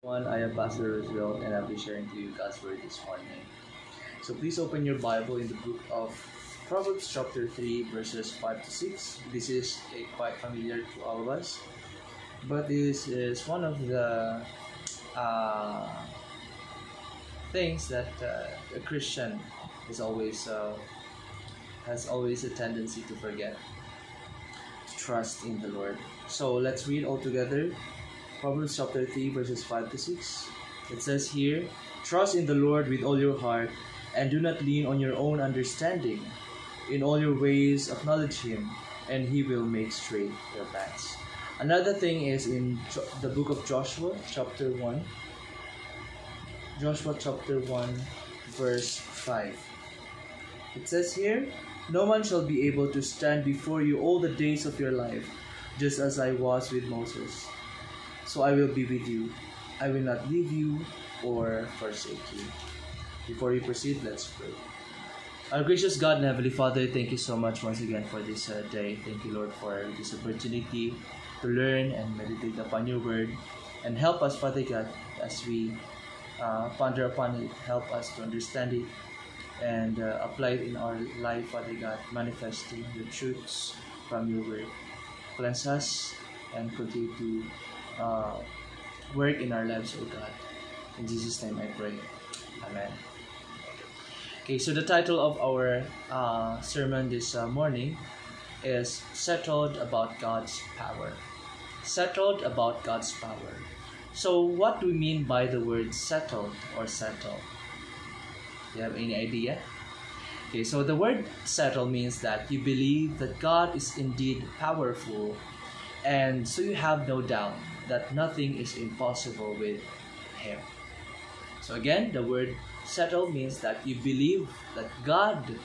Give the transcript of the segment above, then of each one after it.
I am Pastor Roosevelt and I'll be sharing to you God's Word this morning. So please open your Bible in the book of Proverbs chapter 3 verses 5 to 6. This is quite familiar to all of us, but this is one of the uh, things that a Christian is always has always a tendency to forget, to trust in the Lord. So let's read all together. Proverbs chapter 3 verses 5 to 6. It says here, "Trust in the Lord with all your heart, and do not lean on your own understanding. In all your ways acknowledge Him, and He will make straight your paths." Another thing is in the book of Joshua chapter 1. Joshua chapter 1 verse 5. It says here, "No one shall be able to stand before you all the days of your life, just as I was with Moses. So I will be with you. I will not leave you or forsake you." Before we proceed, let's pray. Our gracious God and Heavenly Father, thank you so much once again for this day. Thank you, Lord, for this opportunity to learn and meditate upon your word. And help us, Father God, as we ponder upon it. Help us to understand it and apply it in our life, Father God, manifesting the truths from your word. Cleanse us and continue to work in our lives, oh God. In Jesus' name I pray. Amen. Okay, so the title of our sermon this morning is Settled About God's Power. Settled about God's power. So what do we mean by the word settled or settle? Do you have any idea? Okay, so the word settle means that you believe that God is indeed powerful, and so you have no doubt that nothing is impossible with Him. So again, the word settle means that you believe that God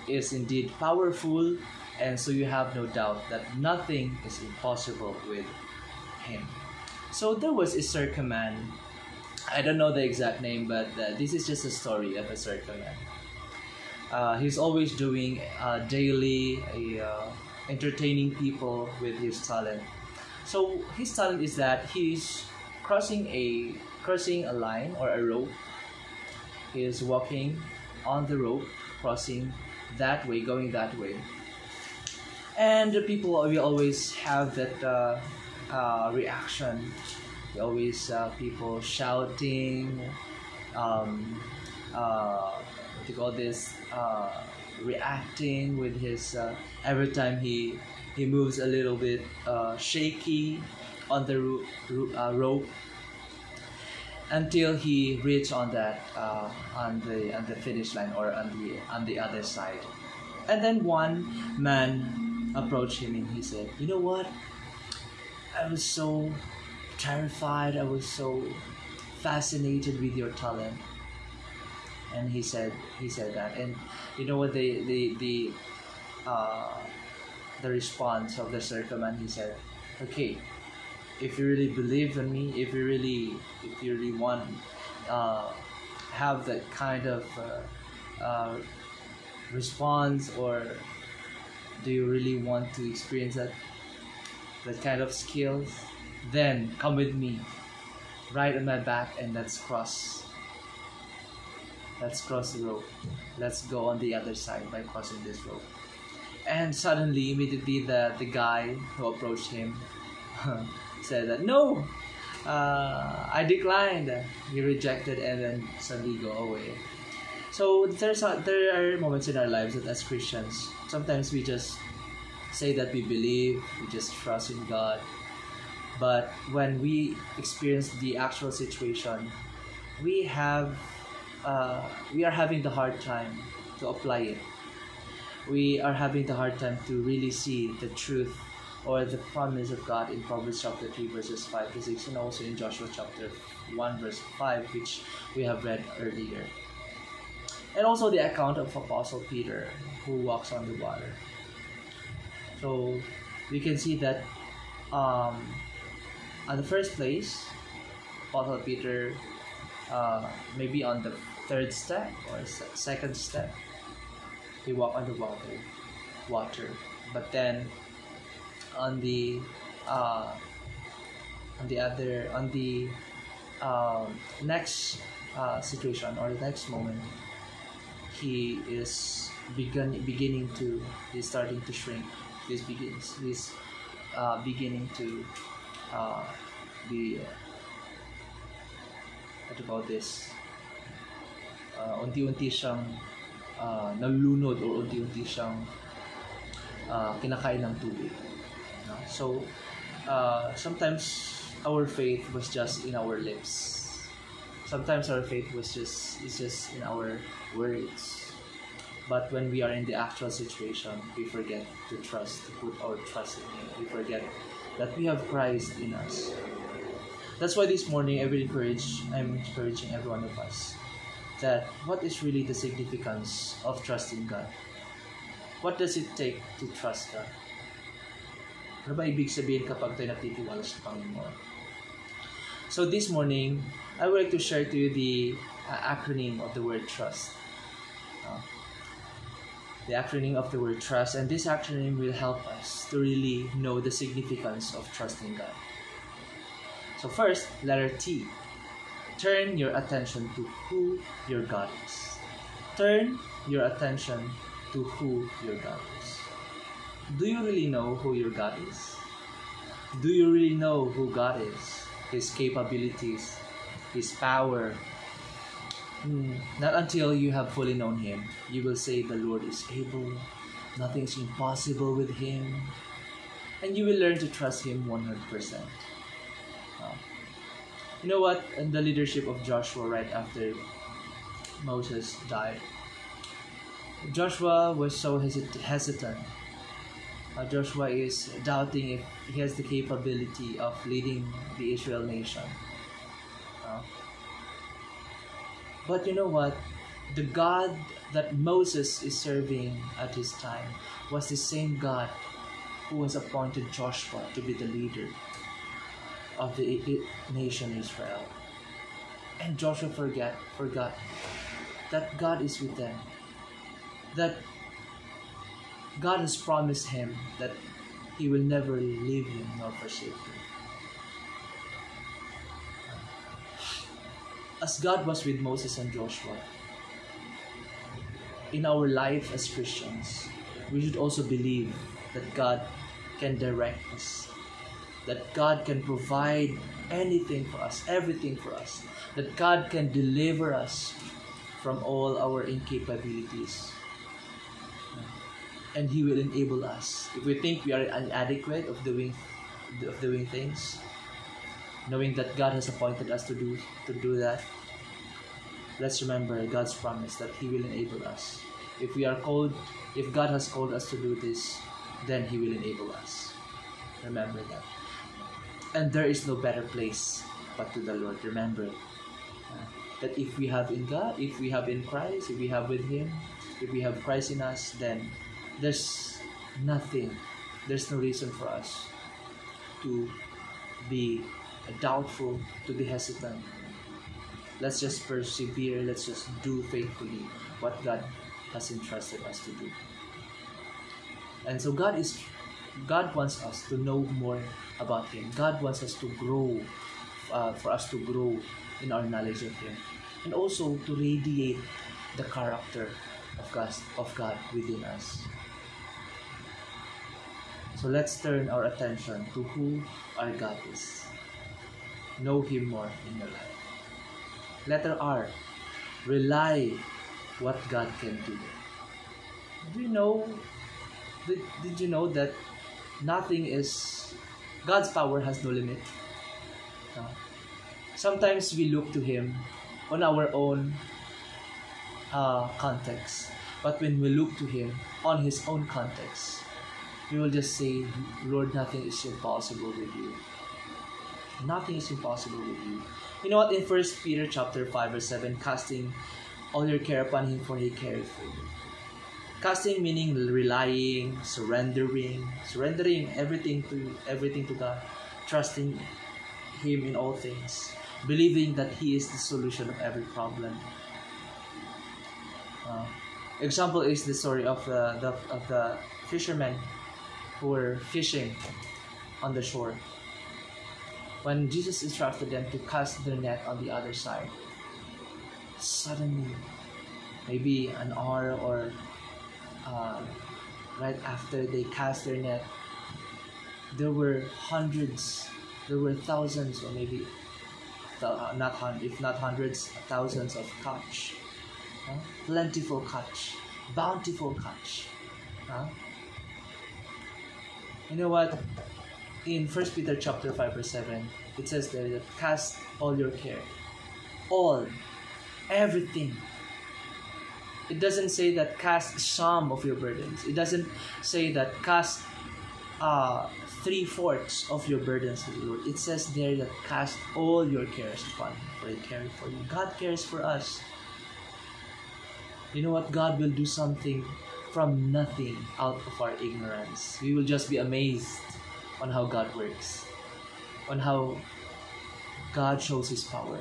is indeed powerful, and so you have no doubt that nothing is impossible with Him. So there was a Circa man. I don't know the exact name, but this is just a story of a Circa man. He's always doing daily entertaining people with his talent. So his talent is that he's crossing a line or a rope. He is walking on the rope, crossing that way, going that way. And the people we always have that reaction. We always people shouting, what do you call this? Reacting with his every time he moves a little bit shaky on the rope until he reach on that on the finish line or on the other side. And then one man approached him and he said, "You know what? I was so terrified. I was so fascinated with your talent." And he said that, and you know what the response of the Circa man, he said, "Okay, if you really believe in me, if you really want have that kind of response, or do you really want to experience that kind of skills, then come with me, right on my back, and let's cross the rope. Let's go on the other side by crossing this rope." And suddenly, immediately, the guy who approached him said that, "No, I declined." He rejected and then suddenly go away. So there are moments in our lives that as Christians, sometimes we just say that we believe, we just trust in God, but when we experience the actual situation, we are having the hard time to apply it. We are having the hard time to really see the truth or the promise of God in Proverbs chapter 3 verses 5 to 6, and also in Joshua chapter 1 verse 5, which we have read earlier. And also the account of Apostle Peter who walks on the water. So we can see that on the first place, Apostle Peter maybe on the third step or second step, he walked on the water. But then on the next situation or the next moment, he is he's starting to shrink. He's beginning to be what do you call this? Unti-unti siyang nalulunod o unti-unti siyang kinakain ng tubig. So sometimes our faith was just in our lips. Sometimes our faith is just in our words. But when we are in the actual situation, we forget to put our trust in Him. We forget that we have Christ in us. That's why this morning I'm encouraging every one of us that what is really the significance of trusting God? What does it take to trust God? Ano ba ibig sabihin kapag tayo natitiwala sa Panginoon? So this morning, I would like to share to you the acronym of the word trust. The acronym of the word trust, and this acronym will help us to really know the significance of trusting God. So first, letter T. Turn your attention to who your God is. Turn your attention to who your God is. Do you really know who your God is? Do you really know who God is? His capabilities, His power. Not until you have fully known Him, you will say the Lord is able, nothing's impossible with Him, and you will learn to trust Him 100%. You know what? In the leadership of Joshua right after Moses died, Joshua was so hesitant. Joshua is doubting if he has the capability of leading the Israel nation. But you know what? The God that Moses is serving at his time was the same God who was appointed Joshua to be the leader of the nation Israel. And Joshua forgot that God is with them. That God has promised him that He will never leave him nor forsake him. As God was with Moses and Joshua, in our life as Christians, we should also believe that God can direct us, that God can provide anything for us, everything for us, that God can deliver us from all our incapabilities. And He will enable us. If we think we are inadequate of doing things, knowing that God has appointed us to do that, let's remember God's promise that He will enable us. If God has called us to do this, then He will enable us. Remember that. And there is no better place but to the Lord. Remember that if we have in God, if we have in Christ, if we have with Him, if we have Christ in us, then there's no reason for us to be doubtful, to be hesitant. Let's just persevere. Let's just do faithfully what God has entrusted us to do. And so God wants us to know more about Him. God wants us to grow, for us to grow in our knowledge of Him, and also to radiate the character of God within us. So let's turn our attention to who our God is. Know Him more in your life. Letter R. Rely what God can do. Did you know that God's power has no limit? Sometimes we look to Him on our own context. But when we look to Him on His own context, we will just say, Lord, nothing is impossible with you. Nothing is impossible with you. You know what? In 1 Peter chapter 5 verse 7, casting all your care upon Him, for He careth for you. Casting meaning relying, surrendering everything to God, trusting Him in all things, believing that He is the solution of every problem. Example is the story of the fishermen who were fishing on the shore. when Jesus instructed them to cast their net on the other side, suddenly, maybe an hour or right after they cast their net, there were hundreds, there were thousands, or maybe if not hundreds, thousands of catch. Plentiful catch, bountiful catch. You know what? In 1 Peter chapter 5 verse 7, it says there that cast all your care. All. Everything. It doesn't say that cast some of your burdens. It doesn't say that cast 3/4 of your burdens to the Lord. It says there that cast all your cares upon Him, for He cares for you. God cares for us. You know what? God will do something from nothing out of our ignorance. We will just be amazed on how God works, on how God shows His power.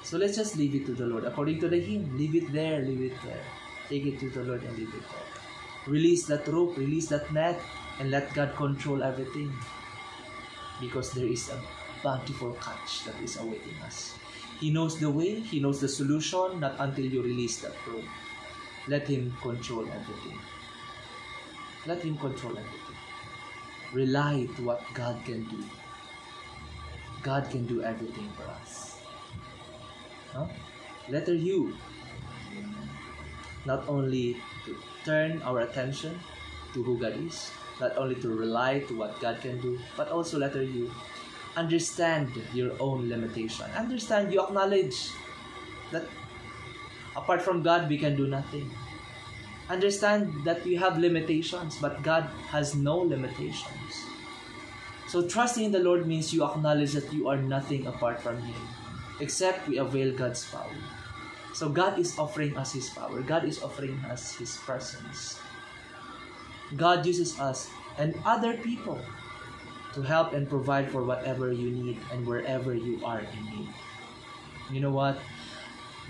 So let's just leave it to the Lord. According to the hymn, leave it there, leave it there. Take it to the Lord and leave it there. Release that rope, release that net, and let God control everything. Because there is a bountiful catch that is awaiting us. He knows the way, He knows the solution, not until you release that rope. Let Him control everything. Let Him control everything. Rely to what God can do. God can do everything for us. Letter U. Not only to turn our attention to who God is, not only to rely to what God can do, but also letter U. Understand your own limitation. Understand, you acknowledge that apart from God, we can do nothing. Understand that we have limitations, but God has no limitations. So trusting in the Lord means you acknowledge that you are nothing apart from Him, except we avail God's power. So God is offering us His power. God is offering us His presence. God uses us and other people to help and provide for whatever you need and wherever you are in need. You know what?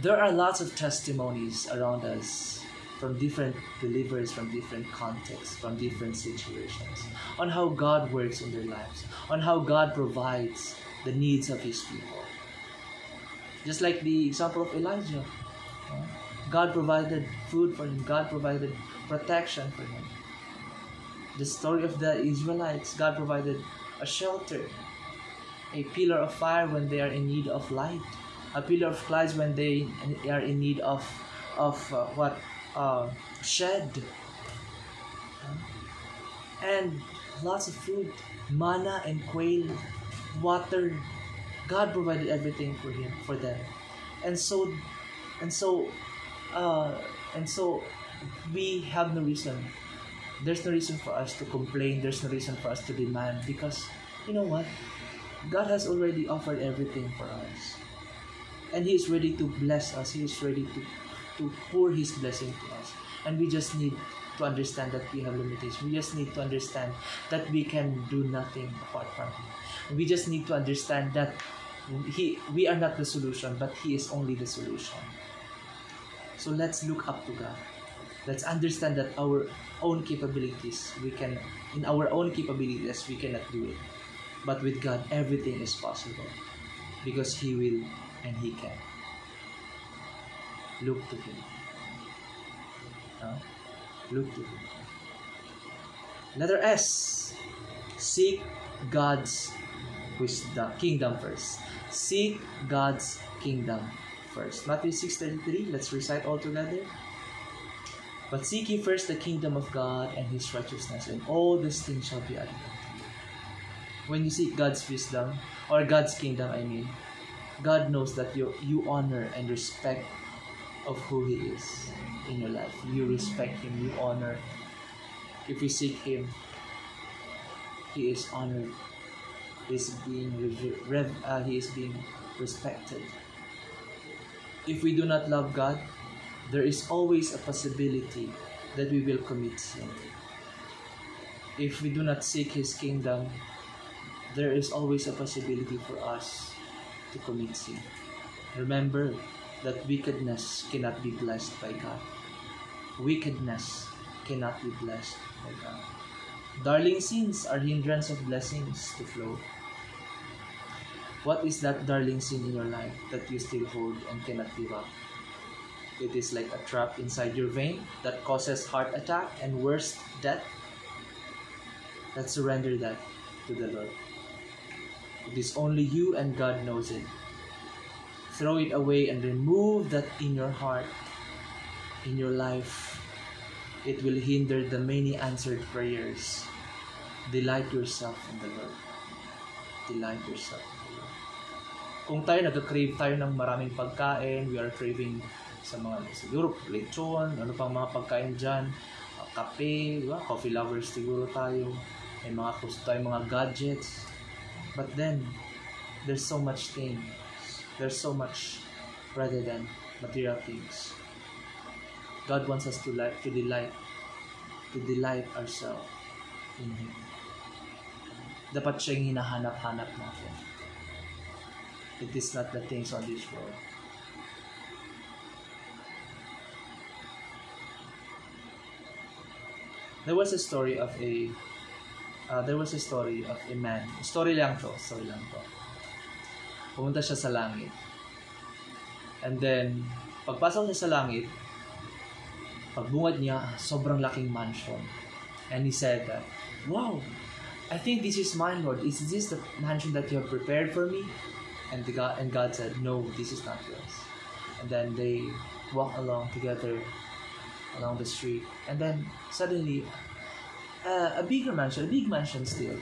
There are lots of testimonies around us from different believers, from different contexts, from different situations, on how God works in their lives, on how God provides the needs of His people. Just like the example of Elijah. God provided food for him. God provided protection for him. The story of the Israelites, God provided a shelter, a pillar of fire when they are in need of light, a pillar of clouds when they are in need of shed, and lots of food, manna and quail, water. God provided everything for them, and so we have no reason. There's no reason for us to complain. There's no reason for us to demand, because you know what? God has already offered everything for us, and He is ready to bless us. He is ready to pour His blessing to us, and we just need to understand that we have limitations. We just need to understand that we can do nothing apart from Him. We just need to understand that we are not the solution, but He is only the solution. So let's look up to God. Let's understand that our own capabilities, in our own capabilities, we cannot do it. But with God, everything is possible, because He will and He can. Look to Him. Look to Him. Letter S. Seek God's kingdom first. Seek God's kingdom first. Matthew 6:33. Let's recite all together. But seek ye first the kingdom of God and His righteousness, and all these things shall be added unto you. When you seek God's wisdom, or God's kingdom, God knows that you honor and respect of who He is in your life. You respect Him, you honor. If we seek Him, He is honored. He is being respected. If we do not love God, there is always a possibility that we will commit sin. If we do not seek His kingdom, there is always a possibility for us to commit sin. Remember that wickedness cannot be blessed by God. Wickedness cannot be blessed by God. Darling sins are hindrance of blessings to flow. What is that darling sin in your life that you still hold and cannot give up? It is like a trap inside your vein that causes heart attack and worse, death. Let's surrender that to the Lord. It is only you and God knows it. Throw it away and remove that in your heart, in your life. It will hinder the many answered prayers. Delight yourself in the Lord. Delight yourself in the Lord. Kung tayo nag-crave tayo ng maraming pagkain, we are craving sa mga siguro lechon, ano pang mga pagkain dyan, kape, coffee lovers siguro tayo, may mga gusto tayo mga gadgets. But then, there's so much things. There's so much rather than material things. God wants us to delight ourselves in Him. Dapat siya yung hinahanap-hanap natin. It is not the things on this world. There was a story of a man. Story lang to. Pumunta siya sa langit. And then, pagpasok niya sa langit, pagbungad niya, sobrang laking mansion. And he said that, wow, I think this is mine, Lord. Is this the mansion that you have prepared for me? And God said, no, this is not yours. And then they walk along together along the street. And then suddenly, a big mansion still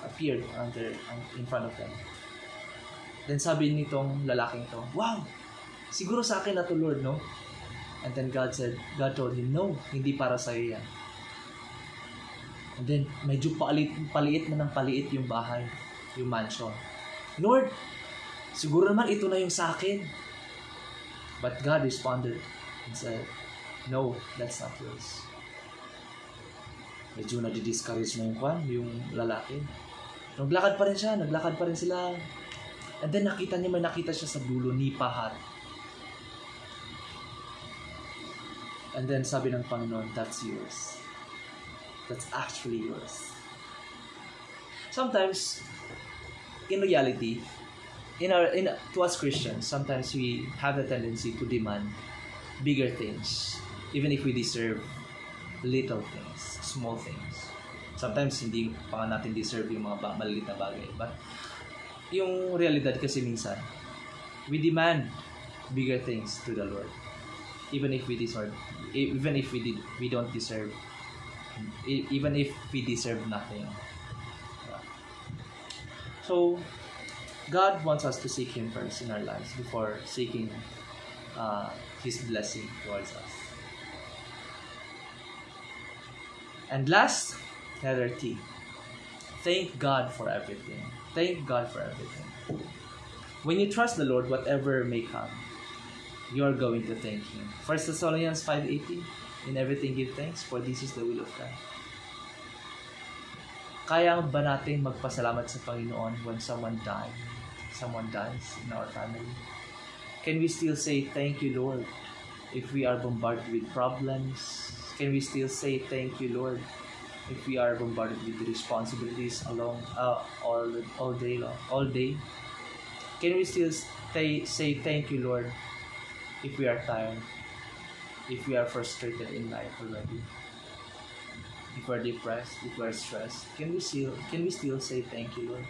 appeared in front of them. Then sabi nitong lalaking to, wow, siguro sa akin na to, Lord, no? And then God told him, no, hindi para sa'yo yan. And then, medyo paliit na ng paliit yung bahay, yung mansion. Lord, siguro naman ito na yung sa akin. But God responded and said, no, that's not yours. Medyo nadi-discourage na yung lalaki. Naglakad pa rin sila. And then may nakita siya sa dulo ni Pahat. And then sabi ng Panginoon, that's yours. That's actually yours. Sometimes, in reality, to us Christians, sometimes we have the tendency to demand bigger things, even if we deserve little things, small things. Sometimes hindi pa natin deserve yung mga maliliit na bagay. But yung realidad kasi minsan, we demand bigger things to the Lord, even if we deserve, even if we don't deserve, even if we deserve nothing. So God wants us to seek Him first in our lives before seeking His blessing towards us. And last, letter T. Thank God for everything. Thank God for everything. When you trust the Lord, whatever may come, you are going to thank Him. 1 Thessalonians 5:18, in everything give thanks, for this is the will of God. Kaya ba natin magpasalamat sa Panginoon when someone dies in our family? Can we still say, thank you, Lord, if we are bombarded with problems? Can we still say, thank you, Lord, if we are bombarded with responsibilities all day? Can we still say, thank you, Lord, if we are tired, if we are frustrated in life already, if we are depressed, if we are stressed? Can we still say, thank you, Lord?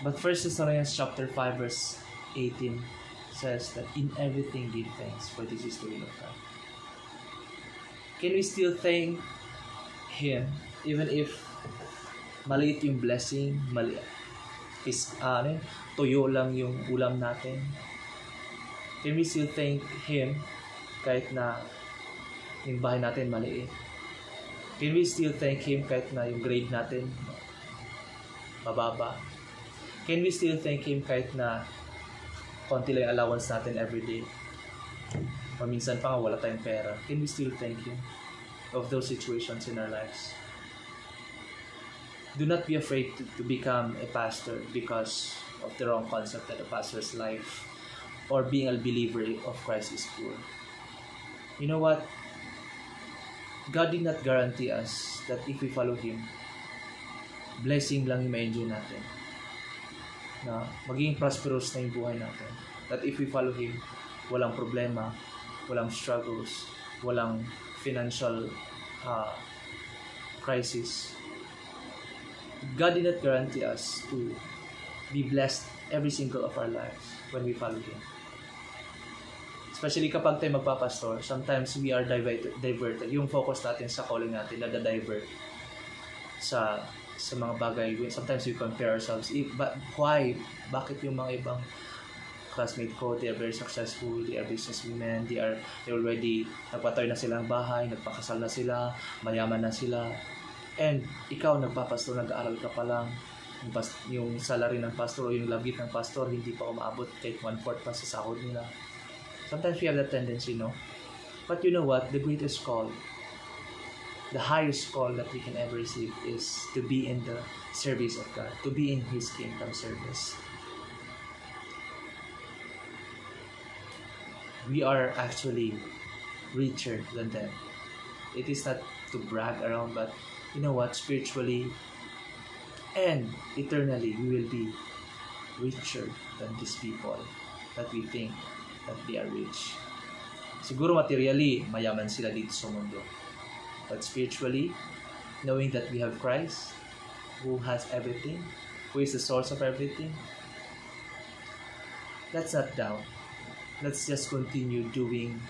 But 1 Thessalonians chapter 5 verse 18 says that in everything give thanks, for this is the will of God. Can we still thank Him even if maliit yung blessing, tuyo lang yung ulam natin? Can we still thank Him kahit na yung bahay natin maliit? Can we still thank Him kahit na yung grade natin mababa? Can we still thank Him kahit na konti lang allowance natin everyday? O minsan pa nga wala tayong pera. Can we still thank Him of those situations in our lives? Do not be afraid to become a pastor because of the wrong concept that a pastor's life or being a believer of Christ is poor. You know what? God did not guarantee us that if we follow Him, blessing lang yung ma-enjoy natin. Na maging prosperous na yung buhay natin. That if we follow Him, walang problema, walang struggles, walang financial crisis. God did not guarantee us to be blessed every single of our lives when we follow Him. Especially kapag tayo magpapastor, sometimes we are diverted. Yung focus natin sa calling natin, na-divert sa mga bagay. Sometimes we compare ourselves. Why? Bakit yung mga ibang classmate ko, they are very successful, they are businesswomen, they already, nagpatayo na silang bahay, nagpakasal na sila, mayaman na sila. And ikaw, nagpapastor, nag-aaral ka pa lang, yung salary ng pastor o yung labit ng pastor, hindi pa umaabot kahit 1/4 pa sa sahod nila. Sometimes we have that tendency, no? But you know what? The greatest call, the highest call that we can ever receive is to be in the service of God, to be in His kingdom service. We are actually richer than them. It is not to brag around, but you know what? Spiritually and eternally, we will be richer than these people that we think that they are rich. Siguro materially, mayaman sila dito sa mundo. But spiritually, knowing that we have Christ, who has everything, who is the source of everything, let's not doubt. Let's just continue doing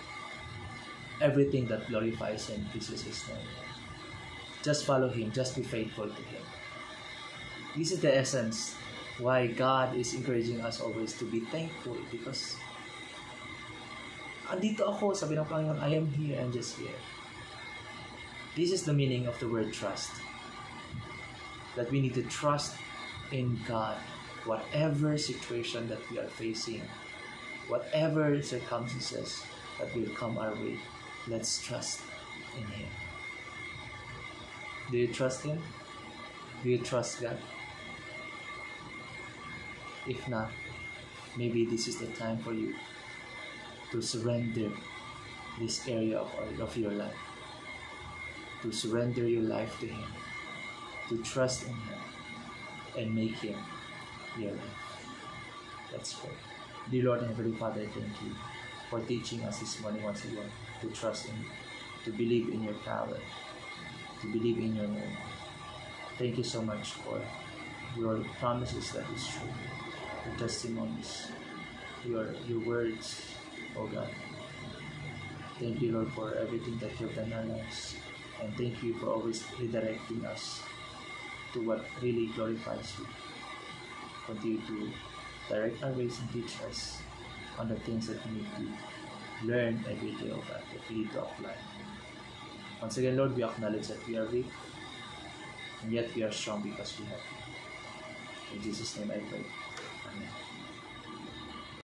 everything that glorifies and pleases His name. Just follow Him. Just be faithful to Him. This is the essence why God is encouraging us always to be thankful, because andito ako, sabi ng Panginoon, I am here and just here. This is the meaning of the word trust. That we need to trust in God, whatever situation that we are facing, whatever circumstances that will come our way, let's trust in Him. Do you trust Him? Do you trust God? If not, maybe this is the time for you to surrender this area of your life, to surrender your life to Him, to trust in Him, and make Him your life. Let's pray. Dear Lord and Heavenly Father, thank you for teaching us this morning once again to trust in you, to believe in your power, to believe in your name. Thank you so much for your promises that is true, your testimonies, your words, oh God. Thank you, Lord, for everything that you've done in our lives. And thank you for always redirecting us to what really glorifies you. Continue to direct our ways and teach us on the things that we need to learn every day, oh God, that we need to apply. Once again, Lord, we acknowledge that we are weak, and yet we are strong because we have you. In Jesus' name I pray. Amen.